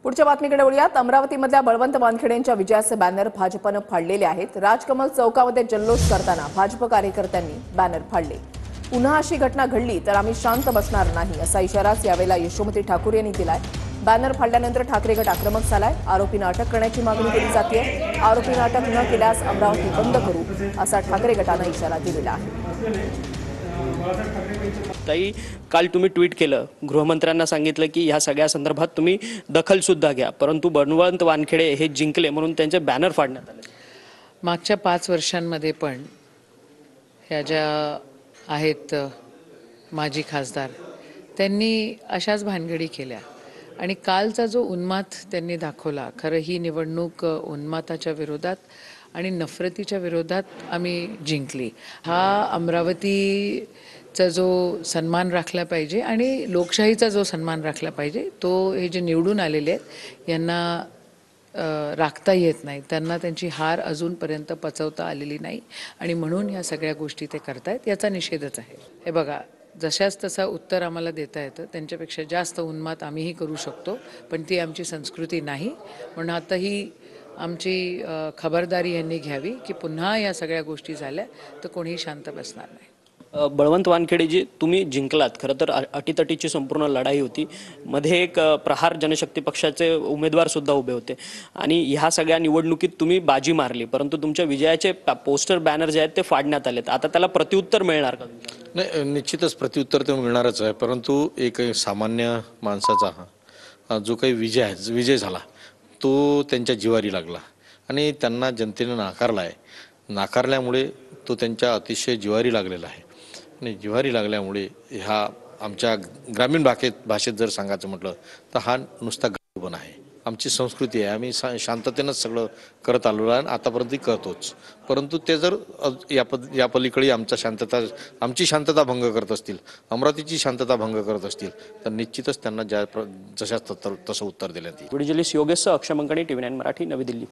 पुढच्या बातमीकडे वळूयात। अमरावतीमधल्या बळवंत वानखेडेंच्या विजयाचे बॅनर भाजपनं फाडलेले आहेत। राजकमल चौकामध्ये जल्लोष करताना भाजप कार्यकर्त्यांनी बॅनर फाडले। पुन्हा अशी घटना घडली तर आम्ही शांत बसणार नाही असा इशाराच यावेळेला यशोमती ठाकूर यांनी दिलाय। बॅनर फाडल्यानंतर ठाकरे गट आक्रमक झालाय। आरोपींना अटक करण्याची मागणी केली जाते। आरोपींना अटक न केल्यास अमरावती बंद करू असा ठाकरे गटाने इशारा दिलेला आहे। ताई, काल तुम्ही ट्विट केलं, गृहमंत्र्यांना सांगितलं की ह्या सगळ्या संदर्भात तुम्ही दखल सुद्धा घ्या, परंतु बळवंत वानखेडे हे जिंकले म्हणून त्यांचे बॅनर फाडण्यात आले। मागच्या 5 वर्षांमध्ये पण ह्या ज्या आहेत माजी खासदार त्यांनी अशाच भानगडी केल्या आणि कालचा जो उन्माद त्यांनी दाखवला, खरं ही निवडणूक उन्मादाच्या विरोधात आणि नफरतीच्या विरोधात आम्ही जिंकली। हा अमरावतीचा जो सन्मान राखला पाहिजे आणि लोकशाहीचा जो सन्मान राखला पाहिजे, तो हे जे निवडून आलेले आहेत यांना राखता येत नाही। त्यांना त्यांची हार अजूनपर्यंत पचवता आलेली नाही आणि म्हणून ह्या सगळ्या गोष्टी ते करतायत, याचा निषेधच आहे। हे बघा, जशाच तसा उत्तर आम्हाला देता येतं, त्यांच्यापेक्षा जास्त उन्माद आम्हीही करू शकतो, पण ती आमची संस्कृती नाही। म्हणून आता ही आमची खबरदारी यांनी घ्यावी की पुन्हा या सगळ्या गोष्टी झाल्या तर कोणीही शांत बसणार नाही। बळवंत वानखेडे जी तुम्ही जिंकलात, खरं तर अटीतटीची संपूर्ण लढाई होती। मध्ये एक प्रहार जनशक्ती पक्षाचे उमेदवार सुद्धा उभे होते आणि ह्या सगळ्या निवडणुकीत तुम्ही बाजी मारली, परंतु तुमच्या विजयाचे पोस्टर बॅनर जे आहेत ते फाडण्यात आलेत। आता त्याला प्रत्युत्तर मिळणार का? नाही, निश्चितच प्रत्युत्तर तर मिळणारच आहे, परंतु एक सामान्य माणसाचा जो काही विजय झाला तो त्यांच्या जिवारी लागला आणि त्यांना जनतेने नाकारला आहे। नाकारल्यामुळे तो त्यांच्या अतिशय जिवारी लागलेला आहे आणि जिवारी लागल्यामुळे ह्या आमच्या ग्रामीण भाषेत जर सांगायचं म्हटलं तर हा नुसता गावपण आहे। आमची संस्कृती आहे, आम्ही शांततेनंच सगळं करत आलेलो आहे, आतापर्यंत करतोच। परंतु ते जर या पलीकडे आमची शांतता भंग करत असतील, अमरावतीची शांतता भंग करत असतील तर निश्चितच त्यांना तसं उत्तर देण्यात येईल। व्हिडिओ जर्नलिस्ट योगेश अक्षय मंकणी, TV9 मराठी, नवी दिल्ली।